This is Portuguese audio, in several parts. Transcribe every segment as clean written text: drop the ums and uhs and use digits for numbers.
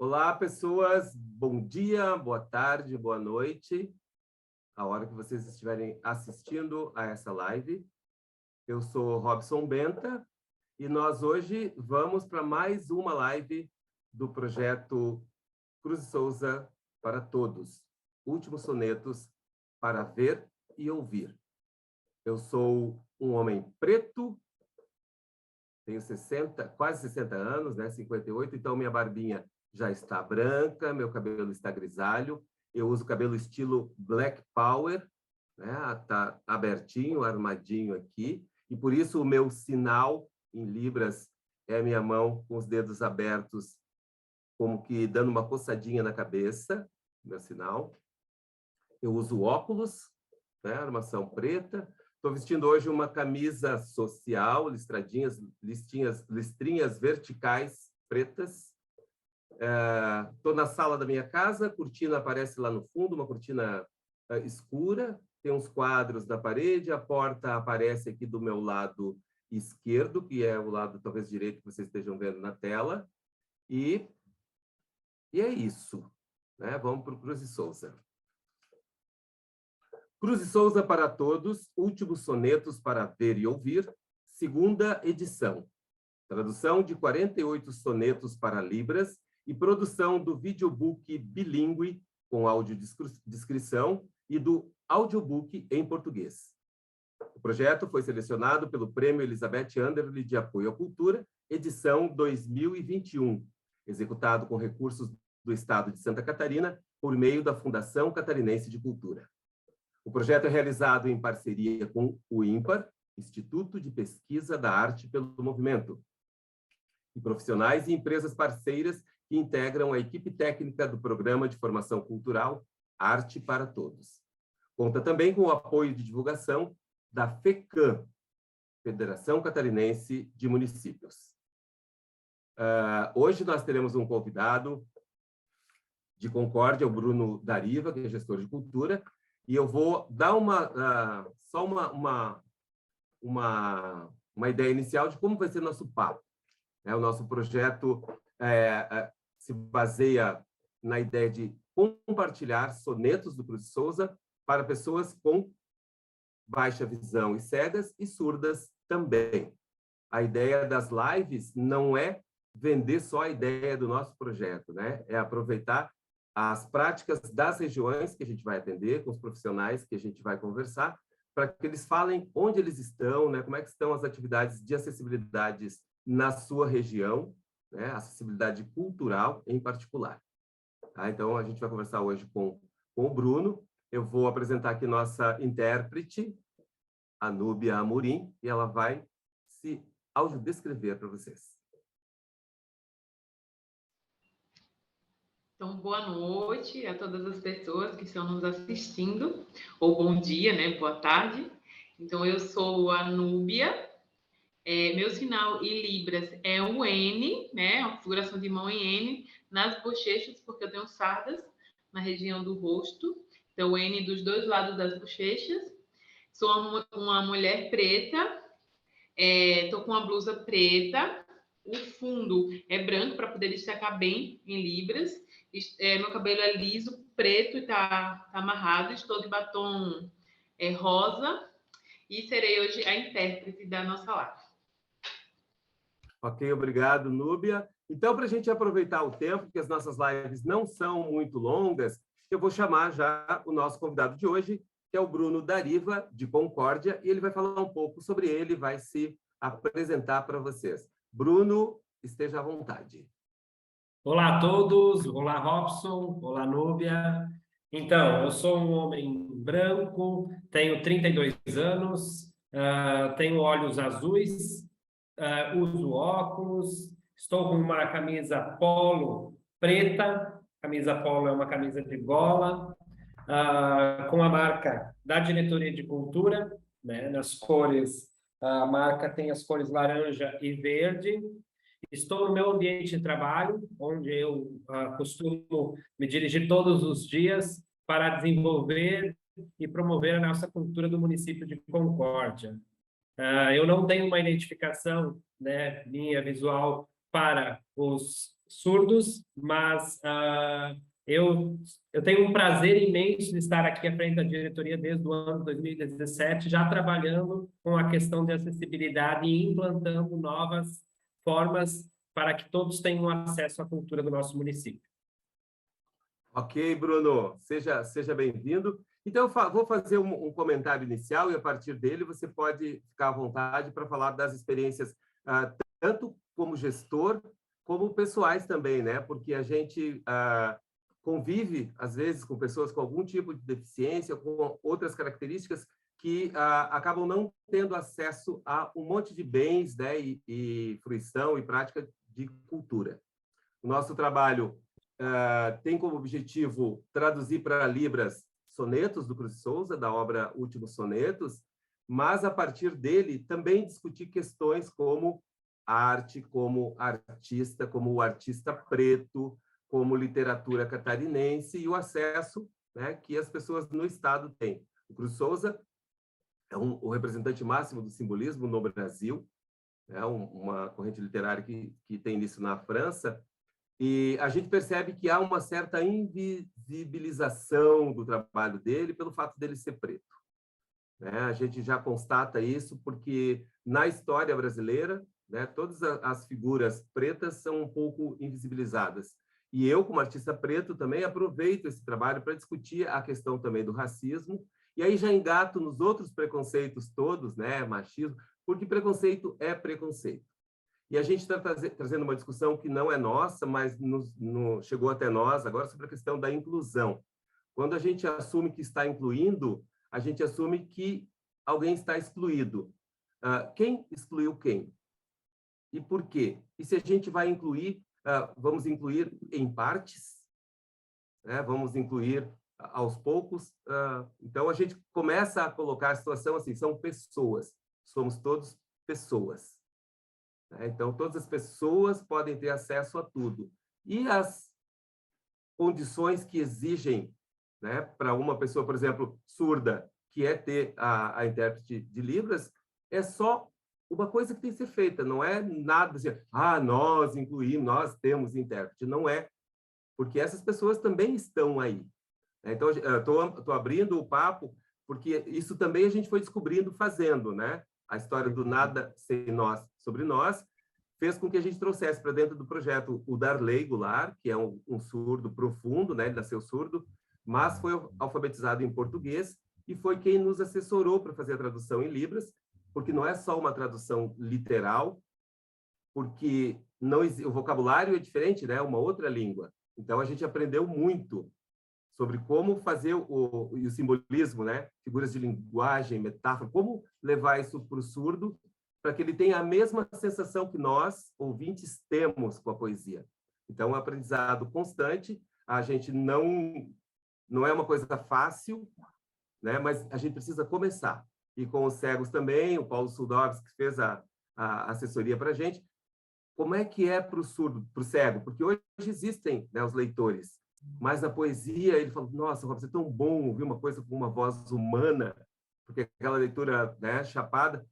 Olá, pessoas. Bom dia, boa tarde, boa noite. A hora que vocês estiverem assistindo a essa live. Eu sou Robson Benta e nós hoje vamos para mais uma live do projeto Cruz e Souza para Todos. Últimos sonetos para ver e ouvir. Eu sou um homem preto, tenho quase 60 anos, né? 58, então minha barbinha já está branca, meu cabelo está grisalho, eu uso cabelo estilo Black Power, né? Tá abertinho, armadinho aqui, e por isso o meu sinal em libras é a minha mão com os dedos abertos, como que dando uma coçadinha na cabeça, meu sinal. Eu uso óculos, né? Armação preta. Estou vestindo hoje uma camisa social, listrinhas verticais pretas. Estou na sala da minha casa, a cortina aparece lá no fundo, uma cortina escura, tem uns quadros na parede, a porta aparece aqui do meu lado esquerdo, que é o lado talvez direito que vocês estejam vendo na tela, e é isso, né? Vamos para o Cruz e Souza. Cruz e Souza para Todos, Últimos Sonetos para Ver e Ouvir, segunda edição. Tradução de 48 sonetos para Libras e produção do videobook bilíngue com audiodescrição e do audiobook em português. O projeto foi selecionado pelo Prêmio Elizabeth Anderle de Apoio à Cultura, edição 2021, executado com recursos do Estado de Santa Catarina por meio da Fundação Catarinense de Cultura. O projeto é realizado em parceria com o IMPAR, Instituto de Pesquisa da Arte pelo Movimento, e profissionais e empresas parceiras que integram a equipe técnica do Programa de Formação Cultural Arte para Todos. Conta também com o apoio de divulgação da FECAM, Federação Catarinense de Municípios. Hoje nós teremos um convidado de Concórdia, o Bruno Dariva, que é gestor de cultura, e eu vou dar só uma ideia inicial de como vai ser nosso papo. O nosso projeto se baseia na ideia de compartilhar sonetos do Cruz e Souza para pessoas com baixa visão e cegas e surdas também. A ideia das lives não é vender só a ideia do nosso projeto, né? É aproveitar as práticas das regiões que a gente vai atender, com os profissionais que a gente vai conversar, para que eles falem onde eles estão, né? Como é que estão as atividades de acessibilidades na sua região, né? Acessibilidade cultural em particular. Tá? Então, a gente vai conversar hoje com o Bruno. Eu vou apresentar aqui nossa intérprete, a Núbia Amorim, e ela vai se audiodescrever para vocês. Então, boa noite a todas as pessoas que estão nos assistindo, ou bom dia, né? Boa tarde. Então, eu sou a Núbia, meu sinal em Libras é o N, né? A configuração de mão em N, nas bochechas, porque eu tenho sardas na região do rosto. Então, o N dos dois lados das bochechas. Sou uma mulher preta, estou com uma blusa preta, o fundo é branco para poder destacar bem em Libras. Meu cabelo é liso, preto e tá amarrado. Estou de batom rosa e serei hoje a intérprete da nossa live. Ok, obrigado, Núbia. Então, para a gente aproveitar o tempo, porque as nossas lives não são muito longas, eu vou chamar já o nosso convidado de hoje, que é o Bruno Dariva, de Concórdia, e ele vai falar um pouco sobre ele, vai se apresentar para vocês. Bruno, esteja à vontade. Olá a todos, olá Robson, olá Núbia. Então, eu sou um homem branco, tenho 32 anos, tenho olhos azuis, uso óculos, estou com uma camisa polo preta, camisa polo é uma camisa de gola, com a marca da Diretoria de Cultura, né, nas cores, a marca tem as cores laranja e verde. Estou no meu ambiente de trabalho, onde eu costumo me dirigir todos os dias para desenvolver e promover a nossa cultura do município de Concórdia. Eu não tenho uma identificação, né, minha visual para os surdos, mas eu tenho um prazer imenso de estar aqui à frente da diretoria desde o ano 2017, já trabalhando com a questão de acessibilidade e implantando novas formas para que todos tenham acesso à cultura do nosso município. Ok, Bruno, seja bem-vindo. Então, eu vou fazer um comentário inicial e, a partir dele, você pode ficar à vontade para falar das experiências, tanto como gestor, como pessoais também, né? Porque a gente convive, às vezes, com pessoas com algum tipo de deficiência, com outras características que acabam não tendo acesso a um monte de bens, né? E fruição e prática de cultura. O nosso trabalho tem como objetivo traduzir para Libras sonetos do Cruz de Souza, da obra Últimos Sonetos, mas, a partir dele, também discutir questões como arte, como artista, como o artista preto, como literatura catarinense e o acesso, né, que as pessoas no Estado têm. O Cruz de Souza é o representante máximo do simbolismo no Brasil, é uma corrente literária que tem início na França, e a gente percebe que há uma certa invisibilização do trabalho dele pelo fato dele ser preto. A gente já constata isso porque, na história brasileira, né, todas as figuras pretas são um pouco invisibilizadas. E eu, como artista preto, também aproveito esse trabalho para discutir a questão também do racismo, e aí já engato nos outros preconceitos todos, né, machismo, porque preconceito é preconceito. E a gente está trazendo uma discussão que não é nossa, mas chegou até nós agora sobre a questão da inclusão. Quando a gente assume que está incluindo, a gente assume que alguém está excluído. Quem excluiu quem? E por quê? E se a gente vai incluir, vamos incluir em partes? Né? Vamos incluir aos poucos? Então, a gente começa a colocar a situação assim, são pessoas, somos todos pessoas. Então, todas as pessoas podem ter acesso a tudo. E as condições que exigem, né, para uma pessoa, por exemplo, surda, que é ter a intérprete de Libras, é só uma coisa que tem que ser feita, não é nada assim, nós incluímos, nós temos intérprete. Não é, porque essas pessoas também estão aí. Então, estou abrindo o papo, porque isso também a gente foi descobrindo fazendo, né? A história do Nada Sem Nós Sobre Nós fez com que a gente trouxesse para dentro do projeto o Darley Goulart, que é um surdo profundo, né? Ele nasceu surdo, mas foi alfabetizado em português e foi quem nos assessorou para fazer a tradução em Libras, porque não é só uma tradução literal, porque o vocabulário é diferente, né? Uma outra língua. Então, a gente aprendeu muito sobre como fazer o simbolismo, né? Figuras de linguagem, metáfora, como levar isso para o surdo, para que ele tenha a mesma sensação que nós, ouvintes, temos com a poesia. Então, é um aprendizado constante, a gente não é uma coisa fácil, né? Mas a gente precisa começar. E com os cegos também, o Paulo Suldovski, que fez a assessoria para a gente, como é que é para o surdo, para o cego? Porque hoje existem, né, os leitores, mas na poesia ele falou, nossa, Robson, é tão bom ouvir uma coisa com uma voz humana, porque aquela leitura, né, chapada,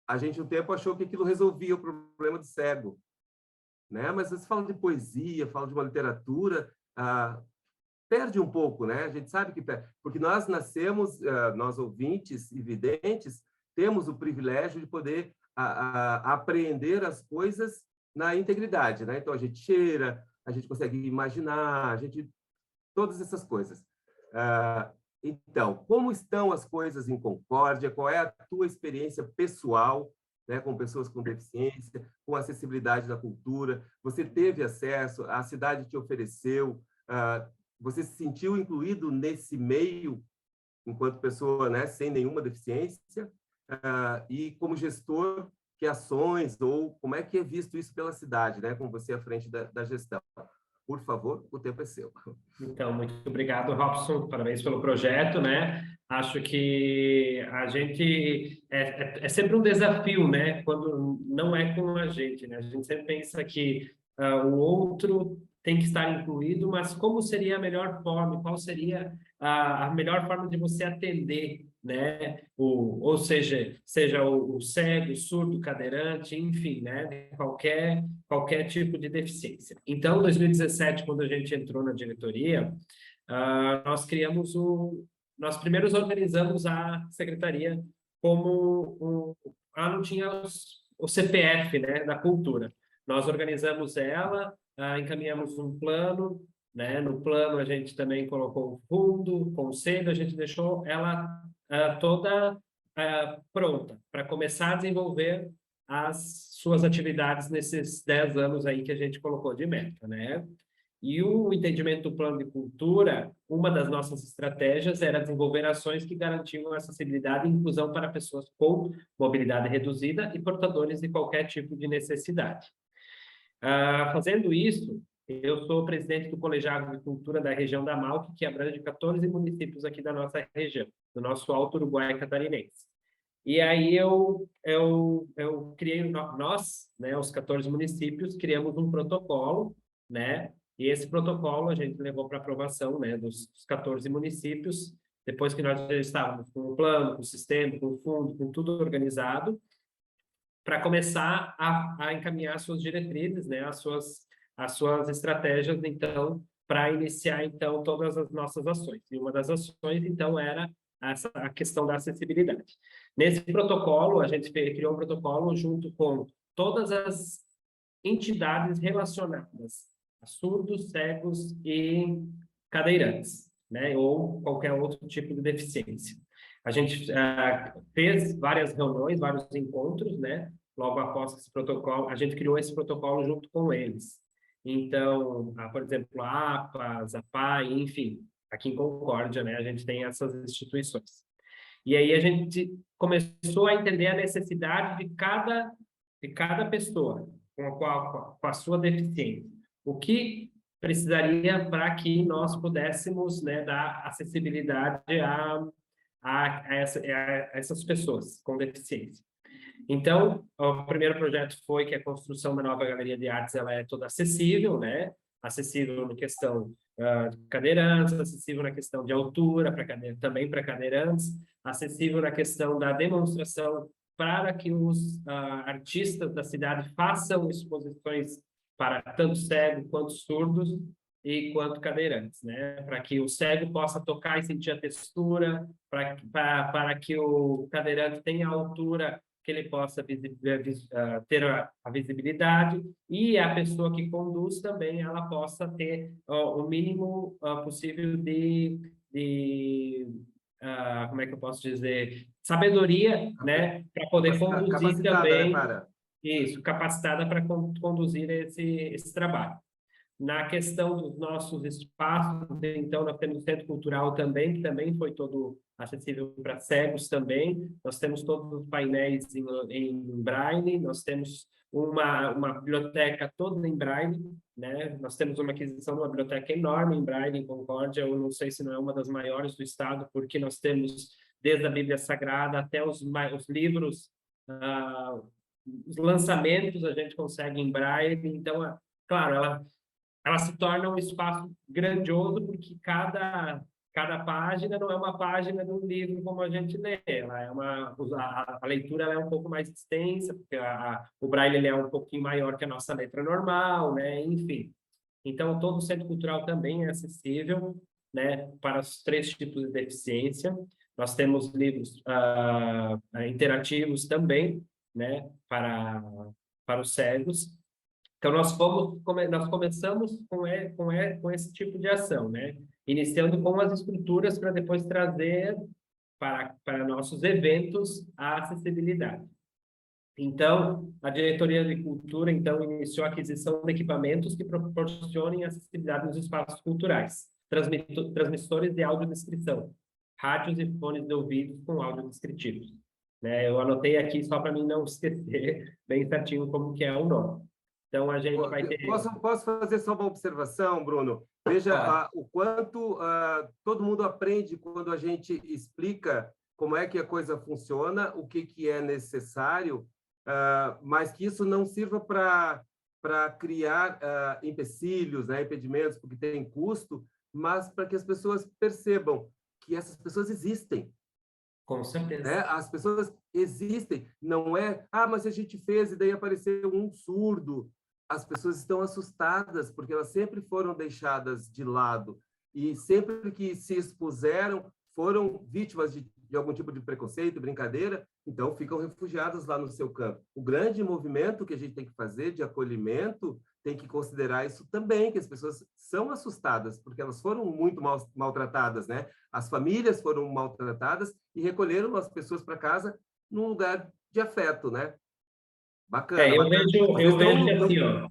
a gente um tempo achou que aquilo resolvia o problema do cego, né? Mas você fala de poesia, fala de uma literatura, perde um pouco, né? A gente sabe que perde, porque nós nascemos, nós ouvintes e videntes, temos o privilégio de poder apreender as coisas na integridade, né? Então, a gente cheira, a gente consegue imaginar, todas essas coisas. Então, como estão as coisas em Concórdia? Qual é a tua experiência pessoal, né, com pessoas com deficiência, com acessibilidade da cultura? Você teve acesso? A cidade te ofereceu? Você se sentiu incluído nesse meio enquanto pessoa, né, sem nenhuma deficiência? E como gestor, que ações ou como é que é visto isso pela cidade, né, com você à frente da gestão? Por favor, o tempo é seu. Então, muito obrigado, Robson. Parabéns pelo projeto, né? Acho que a gente é sempre um desafio, né? Quando não é com a gente, né? A gente sempre pensa que o outro tem que estar incluído, mas como seria a melhor forma? Qual seria a melhor forma de você atender, né? Ou seja o cego, surdo, cadeirante, enfim, né? Qualquer tipo de deficiência. Então, em 2017, quando a gente entrou na diretoria, nós primeiro organizamos a secretaria como não tinha o CPF, né, da cultura. Nós organizamos ela, encaminhamos um plano, né? No plano a gente também colocou o fundo, o conselho, a gente deixou ela toda pronta para começar a desenvolver as suas atividades nesses 10 anos aí que a gente colocou de meta, né? E o entendimento do plano de cultura, uma das nossas estratégias era desenvolver ações que garantiam acessibilidade e inclusão para pessoas com mobilidade reduzida e portadores de qualquer tipo de necessidade. Fazendo isso, eu sou presidente do Colegiado de Cultura da região da Malc, que abrange 14 municípios aqui da nossa região, do nosso Alto Uruguai catarinense. E aí eu criei, nós, né, os 14 municípios, criamos um protocolo, né? E esse protocolo a gente levou para aprovação, né, dos 14 municípios, depois que nós já estávamos com o plano, com o sistema, com o fundo, com tudo organizado, para começar a encaminhar suas diretrizes, né, as suas estratégias, então, para iniciar, então, todas as nossas ações. E uma das ações, então, era a questão da acessibilidade. Nesse protocolo, a gente criou um protocolo junto com todas as entidades relacionadas a surdos, cegos e cadeirantes, né, ou qualquer outro tipo de deficiência. A gente fez várias reuniões, vários encontros, né? Logo após esse protocolo, a gente criou esse protocolo junto com eles. Então, por exemplo, a APA, a APAI, enfim, aqui em Concórdia, né? A gente tem essas instituições. E aí a gente começou a entender a necessidade de cada pessoa com a sua deficiência. O que precisaria para que nós pudéssemos, né, dar acessibilidade a essas pessoas com deficiência. Então, o primeiro projeto foi que a construção da nova galeria de artes ela é toda acessível, né? Acessível na questão de cadeirantes, acessível na questão de altura, também para cadeirantes, acessível na questão da demonstração para que os artistas da cidade façam exposições para tanto cegos quanto surdos e quanto cadeirantes, né? Para que o cego possa tocar e sentir a textura, para que o cadeirante tenha a altura que ele possa ter a visibilidade e a pessoa que conduz também ela possa ter o mínimo possível de como é que eu posso dizer, sabedoria, né, para poder conduzir também, né, isso, capacitada para conduzir esse trabalho. Na questão dos nossos espaços, então, nós temos o Centro Cultural também, que também foi todo acessível para cegos também. Nós temos todos os painéis em Braille, nós temos uma biblioteca toda em Braille, né? Nós temos uma aquisição de uma biblioteca enorme em Braille, em Concórdia, eu não sei se não é uma das maiores do estado, porque nós temos desde a Bíblia Sagrada até os livros, os lançamentos a gente consegue em Braille, então, claro, ela se torna um espaço grandioso porque cada página não é uma página de um livro como a gente lê, ela é a leitura ela é um pouco mais extensa, porque o Braille ele é um pouquinho maior que a nossa letra normal, né? Enfim. Então, todo o Centro Cultural também é acessível, né, para os 3 tipos de deficiência. Nós temos livros interativos também, né, para os cegos. Então, nós começamos com esse tipo de ação, né? Iniciando com as estruturas para depois trazer para nossos eventos a acessibilidade. Então, a Diretoria de Cultura, então, iniciou a aquisição de equipamentos que proporcionem acessibilidade nos espaços culturais, transmissores de audiodescrição, rádios e fones de ouvido com áudio descritivos. Né? Eu anotei aqui só para mim não esquecer bem certinho como que é o nome. Então, a gente vai ter... Posso fazer só uma observação, Bruno? Veja o quanto todo mundo aprende quando a gente explica como é que a coisa funciona, o que é necessário, mas que isso não sirva para criar empecilhos, né, impedimentos, porque tem custo, mas para que as pessoas percebam que essas pessoas existem. Com certeza. Né? As pessoas existem, não é, mas a gente fez e daí apareceu um surdo. As pessoas estão assustadas porque elas sempre foram deixadas de lado e sempre que se expuseram foram vítimas de algum tipo de preconceito, brincadeira, então ficam refugiadas lá no seu campo. O grande movimento que a gente tem que fazer de acolhimento tem que considerar isso também, que as pessoas são assustadas, porque elas foram muito maltratadas, né? As famílias foram maltratadas e recolheram as pessoas para casa num lugar de afeto, né? Bacana, Eu bacana. vejo que assim, ó,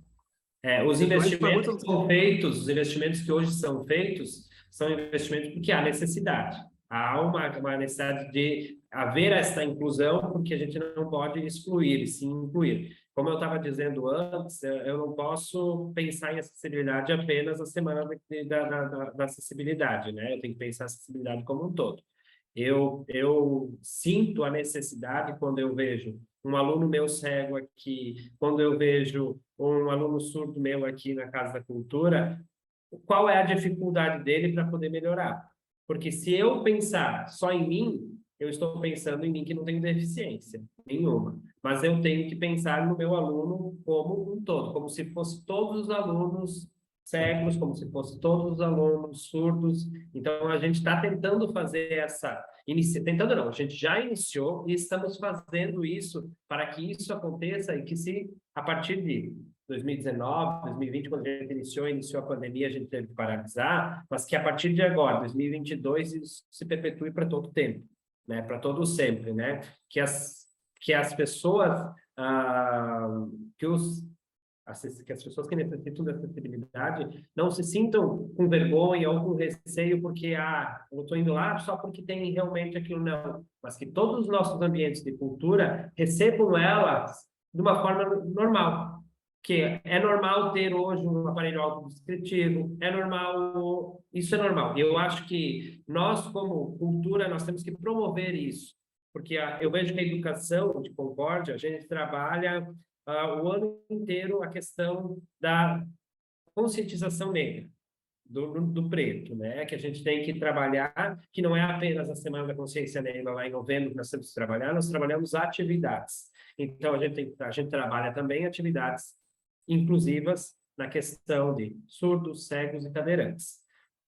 os Vocês estão indo para investimentos muito... que são feitos, os investimentos que hoje são feitos, são investimentos porque há necessidade. Há uma necessidade de haver essa inclusão, porque a gente não pode excluir, e sim incluir. Como eu estava dizendo antes, eu não posso pensar em acessibilidade apenas na semana da acessibilidade, né? Eu tenho que pensar a acessibilidade como um todo. Eu sinto a necessidade quando eu vejo um aluno meu cego aqui, quando eu vejo um aluno surdo meu aqui na Casa da Cultura, qual é a dificuldade dele para poder melhorar? Porque se eu pensar só em mim, eu estou pensando em mim que não tenho deficiência nenhuma. Mas eu tenho que pensar no meu aluno como um todo, como se fosse todos os alunos cegos, como se fosse todos os alunos surdos. Então, a gente está tentando fazer essa... Tentando não, a gente já iniciou e estamos fazendo isso para que isso aconteça e que se, a partir de 2019, 2020, quando a gente iniciou a pandemia, a gente teve que paralisar, mas que a partir de agora, 2022, isso se perpetue para todo o tempo, né? Para todo o sempre, né? Que as pessoas, que as pessoas que necessitam da acessibilidade não se sintam com vergonha ou com receio porque, eu estou indo lá só porque tem realmente aquilo, não. Mas que todos os nossos ambientes de cultura recebam elas de uma forma normal. Que é normal ter hoje um aparelho autodescritivo, é normal, isso é normal. Eu acho que nós, como cultura, nós temos que promover isso. Porque eu vejo que a educação de Concórdia, a gente trabalha o ano inteiro a questão da conscientização negra, do preto, né? Que a gente tem que trabalhar, que não é apenas a Semana da Consciência Negra lá em novembro que nós temos que trabalhar, nós trabalhamos atividades. Então, a gente trabalha também atividades inclusivas na questão de surdos, cegos e cadeirantes.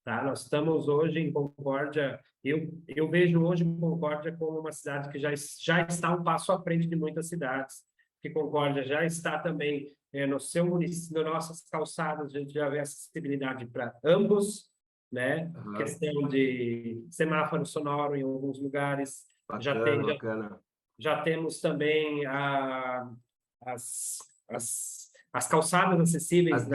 Tá? Nós estamos hoje em Concórdia, eu vejo hoje Concórdia como uma cidade que já está um passo à frente de muitas cidades, que Concórdia já está também no seu município, nas nossas calçadas, a gente já vê acessibilidade para ambos, né? Uhum. Questão de semáforo sonoro em alguns lugares. Bacana, bacana. Já temos também as calçadas acessíveis. As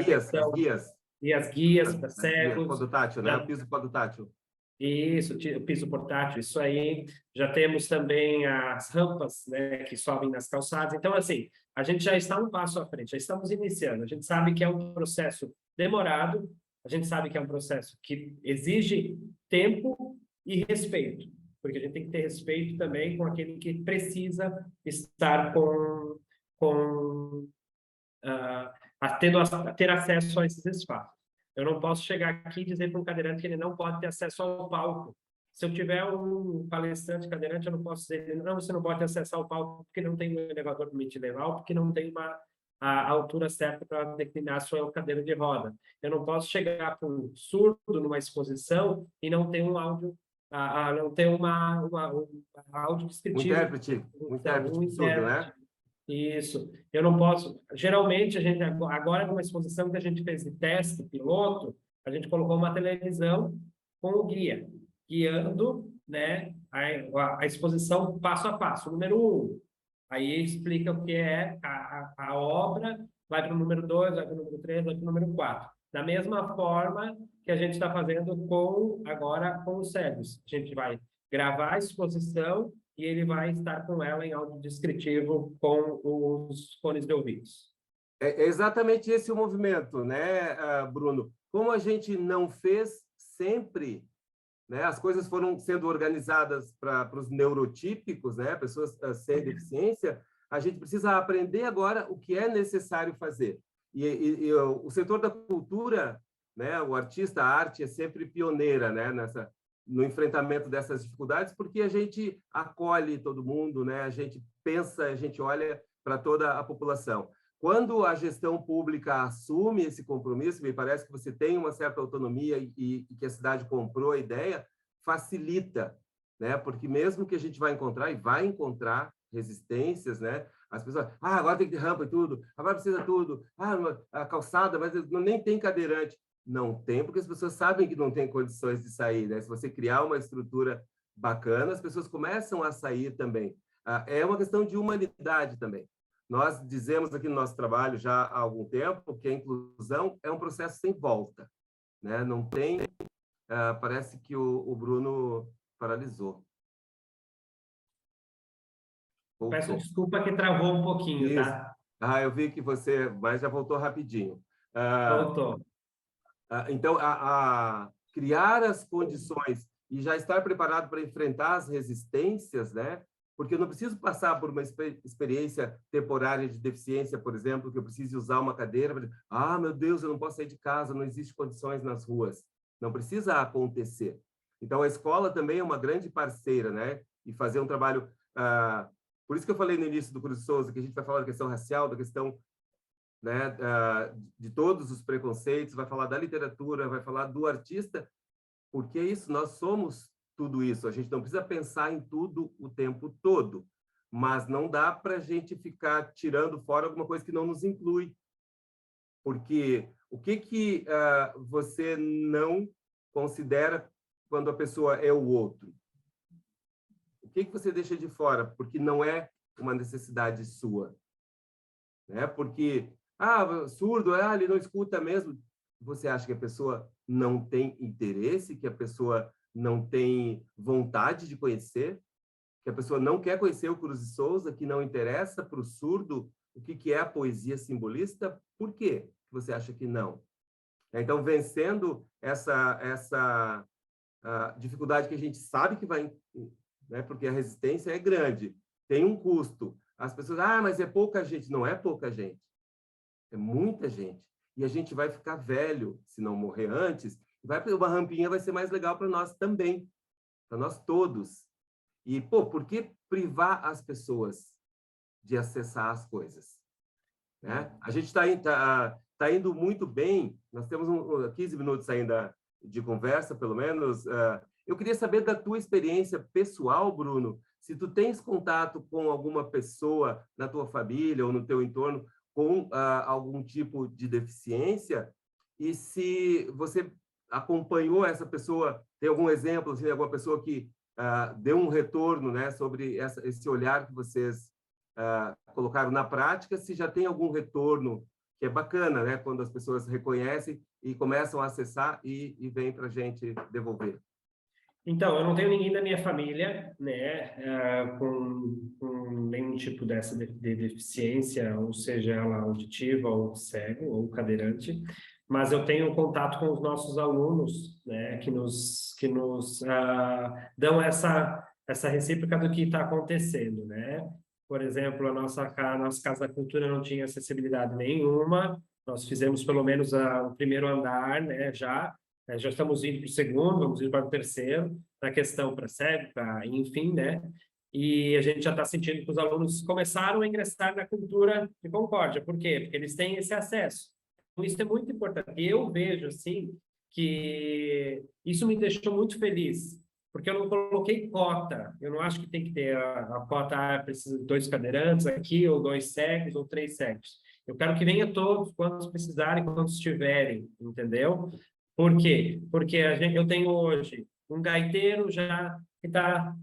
guias. E as guias para cegos. Podotátil, né? O piso podotátil. Isso, o piso portátil, isso aí. Já temos também as rampas, né, que sobem nas calçadas. Então, assim, a gente já está um passo à frente, já estamos iniciando. A gente sabe que é um processo demorado, a gente sabe que é um processo que exige tempo e respeito, porque a gente tem que ter respeito também com aquele que precisa estar ter acesso a esses espaços. Eu não posso chegar aqui e dizer para um cadeirante que ele não pode ter acesso ao palco. Se eu tiver um palestrante cadeirante, eu não posso dizer, não, você não pode ter acesso ao palco porque não tem um elevador para te levar, ou porque não tem a altura certa para declinar a sua cadeira de roda. Eu não posso chegar para um surdo numa exposição e não ter um áudio, não ter um áudio descritivo. Um intérprete surdo, né? Isso. Eu não posso... Geralmente, a gente agora, numa exposição que a gente fez de teste, piloto, a gente colocou uma televisão com o guia, guiando, né, a exposição passo a passo. Número 1, aí explica o que é a obra, vai para o número 2, vai para o número 3, vai para o número 4. Da mesma forma que a gente está fazendo agora com os cegos. A gente vai gravar a exposição e ele vai estar com ela em áudio descritivo com os fones de ouvidos. É exatamente esse o movimento, né, Bruno? Como a gente não fez sempre, né, as coisas foram sendo organizadas para os neurotípicos, né, pessoas sem deficiência, a gente precisa aprender agora o que é necessário fazer. E o setor da cultura, né, o artista, a arte é sempre pioneira, né, no enfrentamento dessas dificuldades, porque a gente acolhe todo mundo, né? A gente pensa, a gente olha para toda a população. Quando a gestão pública assume esse compromisso, me parece que você tem uma certa autonomia e que a cidade comprou a ideia, facilita, né? Porque mesmo que a gente vai encontrar, e vai encontrar resistências, né? As pessoas, agora tem que ter rampa e tudo, agora precisa tudo, a calçada, mas nem tem cadeirante. Não tem, porque as pessoas sabem que não tem condições de sair, né? Se você criar uma estrutura bacana, as pessoas começam a sair também. É uma questão de humanidade também. Nós dizemos aqui no nosso trabalho já há algum tempo que a inclusão é um processo sem volta, né? Não tem... parece que o Bruno paralisou. Voltou. Peço desculpa que travou um pouquinho, Isso. tá? Eu vi que você... Mas já voltou rapidinho. Voltou. Então, criar as condições e já estar preparado para enfrentar as resistências, né? Porque eu não preciso passar por uma experiência temporária de deficiência, por exemplo, que eu precise usar uma cadeira. Meu Deus, eu não posso sair de casa, não existem condições nas ruas. Não precisa acontecer. Então, a escola também é uma grande parceira, né? E fazer um trabalho... por isso que eu falei no início do Cruz de Souza, que a gente vai falar da questão racial, da questão, né, de todos os preconceitos, vai falar da literatura, vai falar do artista, porque é isso, nós somos tudo isso. A gente não precisa pensar em tudo o tempo todo, mas não dá para a gente ficar tirando fora alguma coisa que não nos inclui. Porque o que você não considera quando a pessoa é o outro? O que você deixa de fora? Porque não é uma necessidade sua. Né? Porque, surdo, ele não escuta mesmo. Você acha que a pessoa não tem interesse, que a pessoa não tem vontade de conhecer, que a pessoa não quer conhecer o Cruz de Souza, que não interessa para o surdo o que é a poesia simbolista? Por quê você acha que não? Então, vencendo essa dificuldade que a gente sabe que vai, né, porque a resistência é grande, tem um custo. As pessoas, mas é pouca gente. Não é pouca gente, é muita gente. E a gente vai ficar velho, se não morrer antes, uma rampinha vai ser mais legal para nós também, para nós todos. E, por que privar as pessoas de acessar as coisas? Né? A gente está indo muito bem, nós temos 15 minutos ainda de conversa, pelo menos. Eu queria saber da tua experiência pessoal, Bruno, se tu tens contato com alguma pessoa na tua família ou no teu entorno com algum tipo de deficiência, e se você acompanhou essa pessoa, tem algum exemplo, assim, alguma pessoa que deu um retorno, né, sobre esse olhar que vocês colocaram na prática, se já tem algum retorno, que é bacana, né, quando as pessoas reconhecem e começam a acessar e vêm para a gente devolver. Então, eu não tenho ninguém da minha família, né, com nenhum tipo dessa de deficiência, ou seja ela auditiva, ou cego, ou cadeirante, mas eu tenho contato com os nossos alunos, né, que nos dão essa recíproca do que está acontecendo, né? Por exemplo, a nossa Casa da Cultura não tinha acessibilidade nenhuma, nós fizemos pelo menos o primeiro andar, né, já estamos indo para o segundo, vamos ir para o terceiro, na questão para cego, enfim, né? E a gente já está sentindo que os alunos começaram a ingressar na cultura de Concórdia. Por quê? Porque eles têm esse acesso. Então, isso é muito importante. E eu vejo, assim, que isso me deixou muito feliz, porque eu não coloquei cota. Eu não acho que tem que ter a cota, precisa de 2 cadeirantes aqui, ou 2 cegos, ou 3 cegos. Eu quero que venha todos, quantos precisarem, quantos tiverem, entendeu? Por quê? Porque eu tenho hoje um gaiteiro já que está,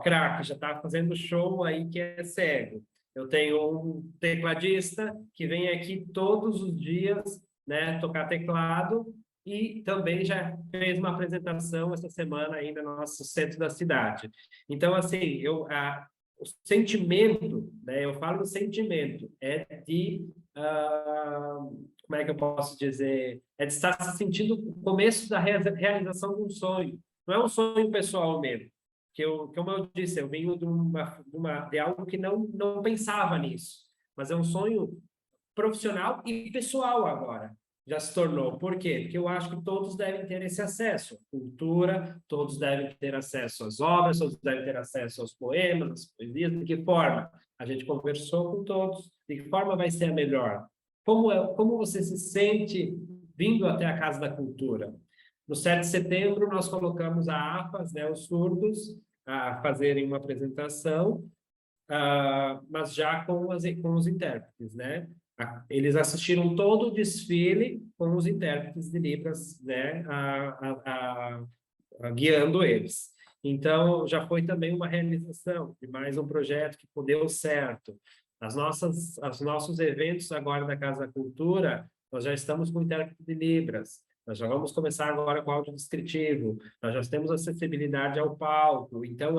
craque, já está fazendo show aí que é cego. Eu tenho um tecladista que vem aqui todos os dias, né, tocar teclado, e também já fez uma apresentação essa semana ainda no nosso centro da cidade. Então, assim, o sentimento, né, eu falo do sentimento, é de... como é que eu posso dizer? É de estar se sentindo o começo da realização de um sonho. Não é um sonho pessoal mesmo. Como eu disse, eu venho de algo que não pensava nisso. Mas é um sonho profissional e pessoal agora. já se tornou. Por quê? Porque eu acho que todos devem ter esse acesso à cultura, todos devem ter acesso às obras, todos devem ter acesso aos poemas, às poesias. De que forma? A gente conversou com todos. De que forma vai ser a melhor? Como você se sente vindo até a Casa da Cultura? No 7 de setembro, nós colocamos a AFAS, né, os surdos, a fazerem uma apresentação, mas já com os intérpretes, né? Eles assistiram todo o desfile com os intérpretes de Libras, né? Guiando eles. Então, já foi também uma realização de mais um projeto que deu certo. Os nossos eventos agora da Casa da Cultura, nós já estamos com intérprete de Libras. Nós já vamos começar agora com áudio descritivo. Nós já temos acessibilidade ao palco. Então,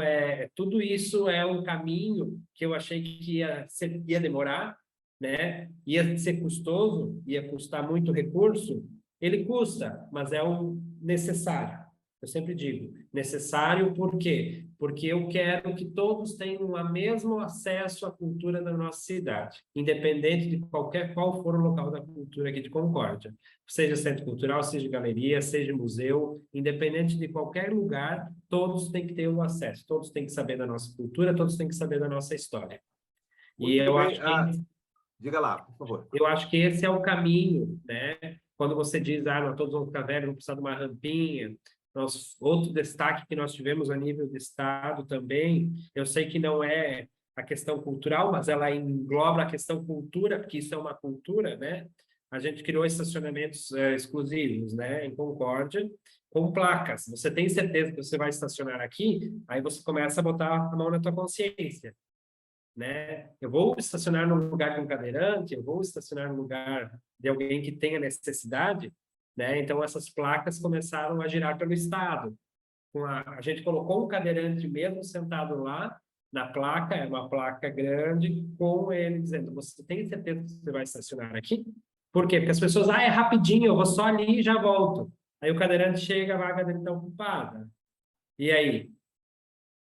tudo isso é um caminho que eu achei que ia demorar, né? Ia ser custoso, ia custar muito recurso. Ele custa, mas é um necessário. Eu sempre digo, necessário por quê? Porque eu quero que todos tenham o mesmo acesso à cultura da nossa cidade, independente de qual for o local da cultura aqui de Concórdia. Seja centro cultural, seja galeria, seja museu, independente de qualquer lugar, todos têm que ter o acesso, todos têm que saber da nossa cultura, todos têm que saber da nossa história. Muito eu bem. acho que... Diga lá, por favor. Eu acho que esse é o caminho, né? Quando você diz, não, todos vão ficar velhos, vão precisar de uma rampinha. Outro destaque que nós tivemos a nível de Estado também, eu sei que não é a questão cultural, mas ela engloba a questão cultura, porque isso é uma cultura, né? A gente criou estacionamentos exclusivos, né? Em Concórdia, com placas. Você tem certeza que você vai estacionar aqui? Aí você começa a botar a mão na tua consciência, né? Eu vou estacionar num lugar com cadeirante, eu vou estacionar num lugar de alguém que tenha necessidade, né? Então essas placas começaram a girar pelo estado. A gente colocou um cadeirante mesmo sentado lá na placa, é uma placa grande, com ele dizendo: você tem certeza que você vai estacionar aqui? Por quê? Porque as pessoas, é rapidinho, eu vou só ali e já volto. Aí o cadeirante chega, a vaga dele está ocupada. E aí?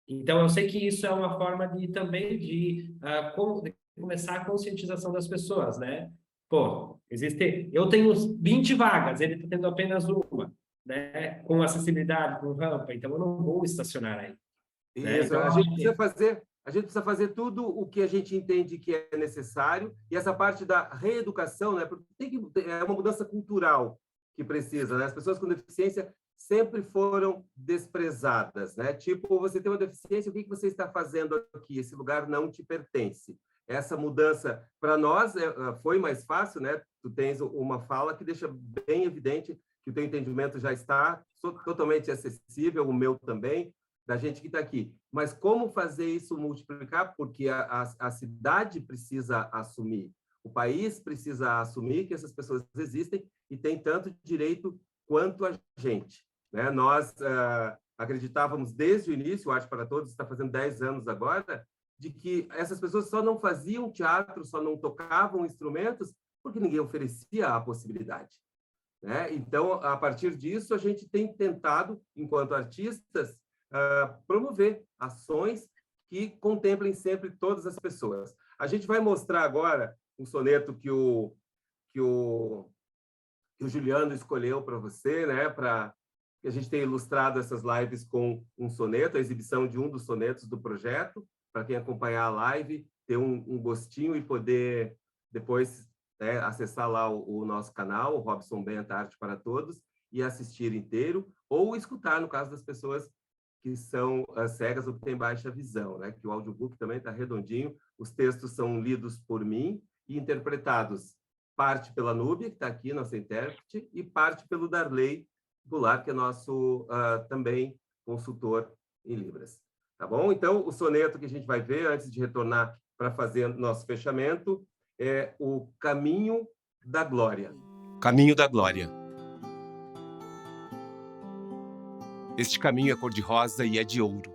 Então, eu sei que isso é uma forma também de começar a conscientização das pessoas, né? Pô, eu tenho 20 vagas, ele está tendo apenas uma, né? Com acessibilidade, com rampa, então eu não vou estacionar aí. Né? Isso, Então, a gente precisa fazer tudo o que a gente entende que é necessário, e essa parte da reeducação, né? Porque é uma mudança cultural que precisa, né? As pessoas com deficiência sempre foram desprezadas, né? Tipo, você tem uma deficiência, o que você está fazendo aqui? Esse lugar não te pertence. Essa mudança, para nós, foi mais fácil, né? Tu tens uma fala que deixa bem evidente que o teu entendimento já está totalmente acessível, o meu também, da gente que está aqui. Mas como fazer isso multiplicar? Porque a cidade precisa assumir, o país precisa assumir que essas pessoas existem e têm tanto direito quanto a gente. Né? Nós acreditávamos desde o início, o Arte para Todos está fazendo 10 anos agora, de que essas pessoas só não faziam teatro, só não tocavam instrumentos, porque ninguém oferecia a possibilidade. Né? Então, a partir disso, a gente tem tentado, enquanto artistas, promover ações que contemplem sempre todas as pessoas. A gente vai mostrar agora um soneto que o Juliano escolheu para você, né? A gente tem ilustrado essas lives com um soneto, a exibição de um dos sonetos do projeto, para quem acompanhar a live, ter um gostinho e poder depois acessar lá o nosso canal, o Robson Benta Arte para Todos, e assistir inteiro, ou escutar, no caso das pessoas que são cegas ou que têm baixa visão, né? Que o audiobook também está redondinho, os textos são lidos por mim e interpretados parte pela Núbia, que está aqui, nossa intérprete, e parte pelo Darley Goulart, que é nosso também consultor em Libras. Tá bom? Então, o soneto que a gente vai ver, antes de retornar para fazer nosso fechamento, é o Caminho da Glória. Caminho da Glória. Este caminho é cor-de-rosa e é de ouro.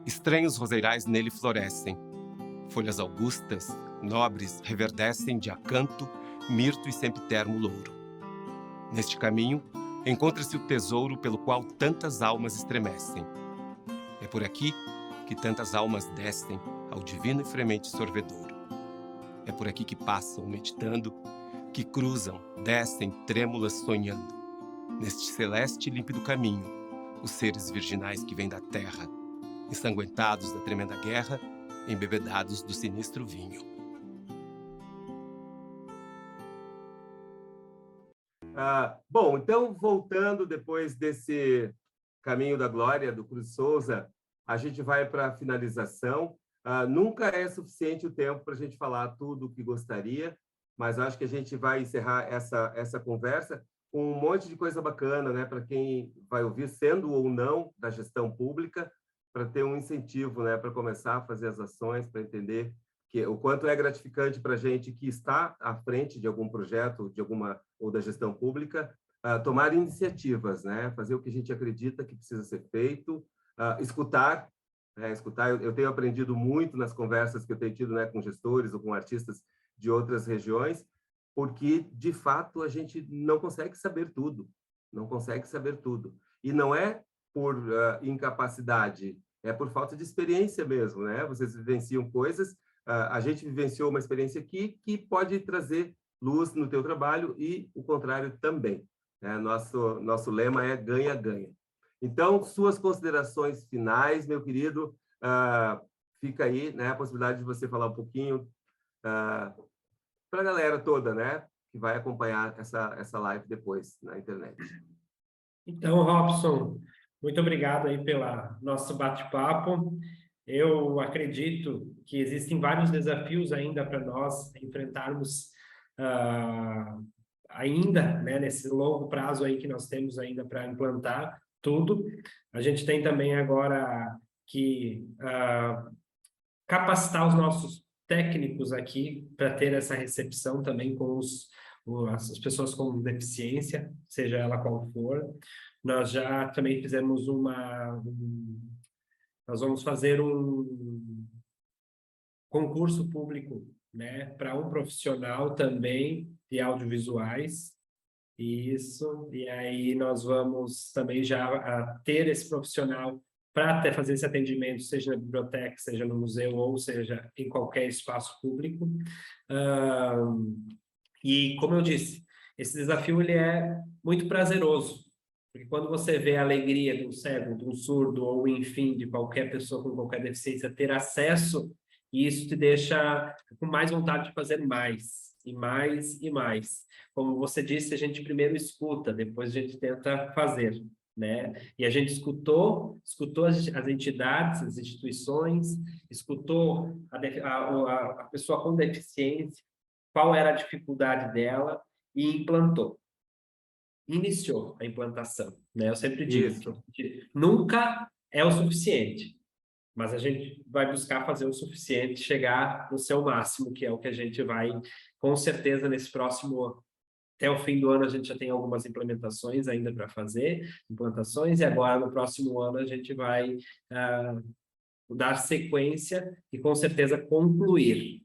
Estranhos roseirais nele florescem. Folhas augustas, nobres, reverdecem de acanto, mirto e sempiterno louro. Neste caminho, encontra-se o tesouro pelo qual tantas almas estremecem. É por aqui que tantas almas descem ao divino e fremente sorvedouro. É por aqui que passam, meditando, que cruzam, descem trêmulas sonhando. Neste celeste e límpido caminho, os seres virginais que vêm da terra, ensanguentados da tremenda guerra, embebedados do sinistro vinho. Bom, então, voltando depois desse Caminho da Glória, do Cruz Souza, a gente vai para a finalização. Nunca é suficiente o tempo para a gente falar tudo o que gostaria, mas acho que a gente vai encerrar essa conversa com um monte de coisa bacana, né, para quem vai ouvir, sendo ou não da gestão pública, para ter um incentivo, né, para começar a fazer as ações, para entender o quanto é gratificante para a gente que está à frente de algum projeto, de alguma ou da gestão pública, tomar iniciativas, né, fazer o que a gente acredita que precisa ser feito, escutar. Eu tenho aprendido muito nas conversas que eu tenho tido, né, com gestores ou com artistas de outras regiões, porque, de fato, a gente não consegue saber tudo, não consegue saber tudo. E não é por incapacidade, é por falta de experiência mesmo, né? Vocês vivenciam coisas, a gente vivenciou uma experiência aqui que pode trazer luz no teu trabalho e o contrário também. Né? Nosso lema é ganha-ganha. Então, suas considerações finais, meu querido, fica aí, né, a possibilidade de você falar um pouquinho para a galera toda, né, que vai acompanhar essa live depois na internet. Então, Robson, muito obrigado aí pelo nosso bate-papo. Eu acredito que existem vários desafios ainda para nós enfrentarmos ainda, né, nesse longo prazo aí que nós temos ainda para implantar tudo. A gente tem também agora que capacitar os nossos técnicos aqui para ter essa recepção também com as pessoas com deficiência, seja ela qual for. Nós já também fizemos nós vamos fazer um concurso público, né, para um profissional também de audiovisuais. Isso, e aí nós vamos também já ter esse profissional para fazer esse atendimento, seja na biblioteca, seja no museu, ou seja, em qualquer espaço público. E, como eu disse, esse desafio ele é muito prazeroso, porque quando você vê a alegria de um cego, de um surdo, ou enfim, de qualquer pessoa com qualquer deficiência ter acesso, isso te deixa com mais vontade de fazer mais, e mais, e mais. Como você disse, a gente primeiro escuta, depois a gente tenta fazer, né? E a gente escutou as entidades, as instituições, escutou a pessoa com deficiência, qual era a dificuldade dela, e implantou. Iniciou a implantação, né? Eu sempre digo que nunca é o suficiente, mas a gente vai buscar fazer o suficiente, chegar no seu máximo, que é o que a gente vai, com certeza, nesse próximo, até o fim do ano, a gente já tem algumas implementações ainda para fazer, implantações, e agora, no próximo ano, a gente vai dar sequência e, com certeza, concluir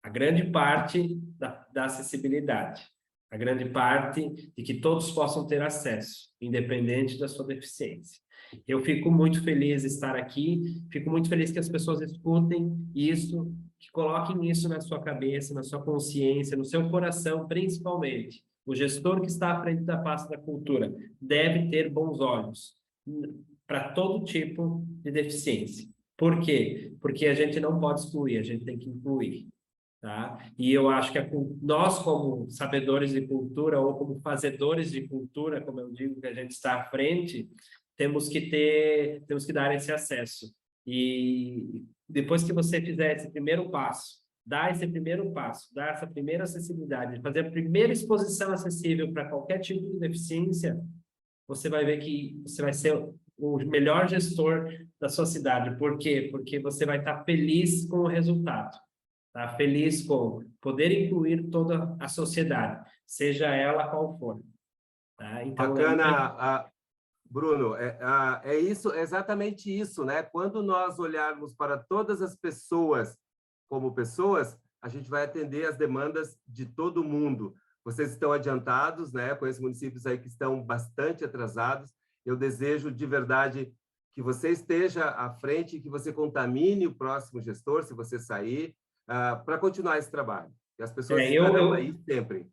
a grande parte da acessibilidade, a grande parte de que todos possam ter acesso, independente da sua deficiência. Eu fico muito feliz de estar aqui, fico muito feliz que as pessoas escutem isso, que coloquem isso na sua cabeça, na sua consciência, no seu coração, principalmente. O gestor que está à frente da pasta da cultura deve ter bons olhos para todo tipo de deficiência. Por quê? Porque a gente não pode excluir, a gente tem que incluir. Tá? E eu acho que nós, como sabedores de cultura ou como fazedores de cultura, como eu digo, que a gente está à frente, temos que dar esse acesso. E depois que você fizer esse primeiro passo, dar esse primeiro passo, dar essa primeira acessibilidade, fazer a primeira exposição acessível para qualquer tipo de deficiência, você vai ver que você vai ser o melhor gestor da sua cidade. Por quê? Porque você vai estar feliz com o resultado. Tá feliz com poder incluir toda a sociedade, seja ela qual for. Tá? Então, bacana, Bruno, é isso, é exatamente isso, né? Quando nós olharmos para todas as pessoas como pessoas, a gente vai atender as demandas de todo mundo. Vocês estão adiantados, né? Conheço municípios aí que estão bastante atrasados. Eu desejo de verdade que você esteja à frente, que você contamine o próximo gestor, se você sair, para continuar esse trabalho. E as pessoas estarão aí sempre.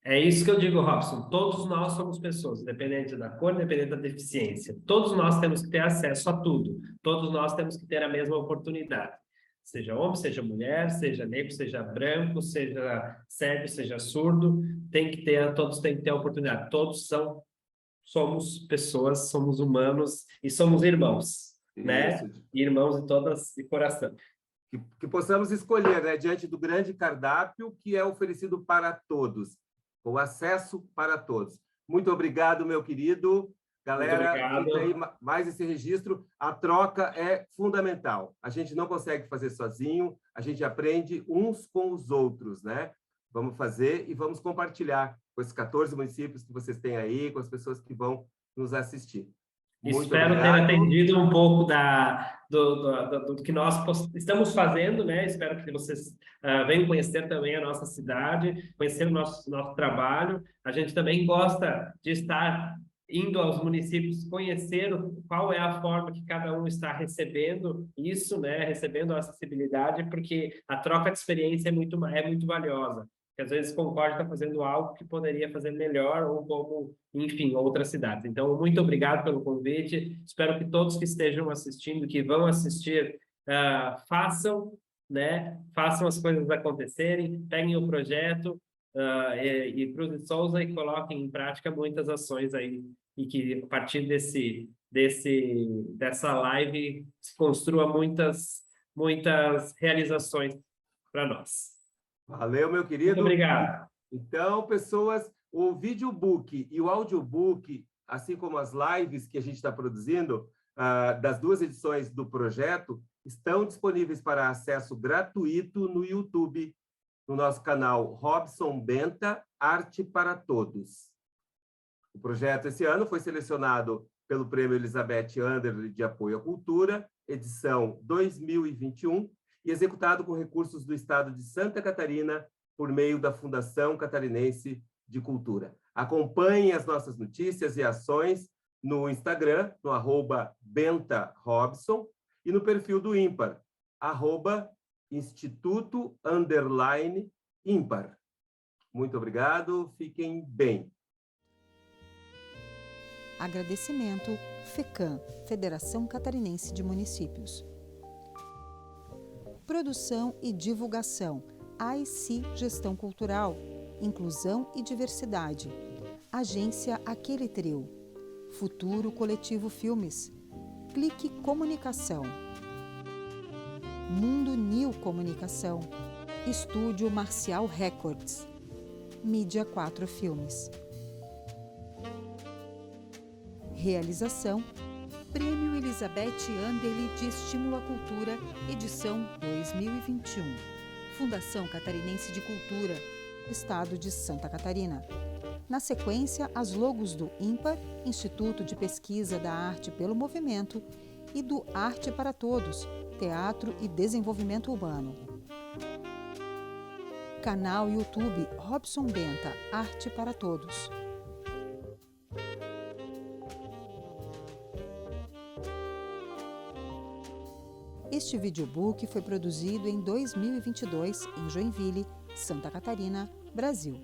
É isso que eu digo, Robson. Todos nós somos pessoas, independente da cor, independente da deficiência. Todos nós temos que ter acesso a tudo. Todos nós temos que ter a mesma oportunidade. Seja homem, seja mulher, seja negro, seja branco, seja cego, seja surdo, todos têm que ter a oportunidade. Somos pessoas, somos humanos e somos irmãos, né? Isso. Irmãos de coração. Que possamos escolher, né, diante do grande cardápio que é oferecido para todos, o acesso para todos. Muito obrigado, meu querido. Galera, fica aí mais esse registro. A troca é fundamental. A gente não consegue fazer sozinho, a gente aprende uns com os outros, né? Vamos fazer e vamos compartilhar com esses 14 municípios que vocês têm aí, com as pessoas que vão nos assistir. Muito Espero obrigado. ter atendido um pouco do que nós estamos fazendo, né? Espero que vocês venham conhecer também a nossa cidade, conhecer o nosso trabalho. A gente também gosta de estar indo aos municípios, conhecer qual é a forma que cada um está recebendo isso, né? Recebendo a acessibilidade, porque a troca de experiência é muito valiosa. Que às vezes concorda estar fazendo algo que poderia fazer melhor ou como, enfim, outras cidades. Então, muito obrigado pelo convite. Espero que todos que estejam assistindo, que vão assistir, façam, né? Façam as coisas acontecerem, peguem o projeto e Cruz de Souza e coloquem em prática muitas ações aí e que a partir dessa live se construa muitas realizações para nós. Valeu, meu querido. Muito obrigado. Então, pessoas, o videobook e o audiobook, assim como as lives que a gente está produzindo, das 2 edições do projeto, estão disponíveis para acesso gratuito no YouTube, no nosso canal Robson Benta, Arte para Todos. O projeto, esse ano, foi selecionado pelo Prêmio Elizabeth Anderle de Apoio à Cultura, edição 2021, e executado com recursos do Estado de Santa Catarina por meio da Fundação Catarinense de Cultura. Acompanhem as nossas notícias e ações no Instagram, no @BentaRobson, e no perfil do Ímpar, @Instituto_Ímpar. Muito obrigado, fiquem bem. Agradecimento FECAM, Federação Catarinense de Municípios. Produção e divulgação, AIC Gestão Cultural, Inclusão e Diversidade, Agência Aquele Trio, Futuro Coletivo Filmes, Clique Comunicação, Mundo New Comunicação, Estúdio Marcial Records, Mídia 4 Filmes. Realização: Prêmio Elizabeth Anderle de Estímulo à Cultura, edição 2021. Fundação Catarinense de Cultura, Estado de Santa Catarina. Na sequência, as logos do Ímpar, Instituto de Pesquisa da Arte pelo Movimento, e do Arte para Todos, Teatro e Desenvolvimento Urbano. Canal YouTube Robson Benta, Arte para Todos. Este videobook foi produzido em 2022 em Joinville, Santa Catarina, Brasil.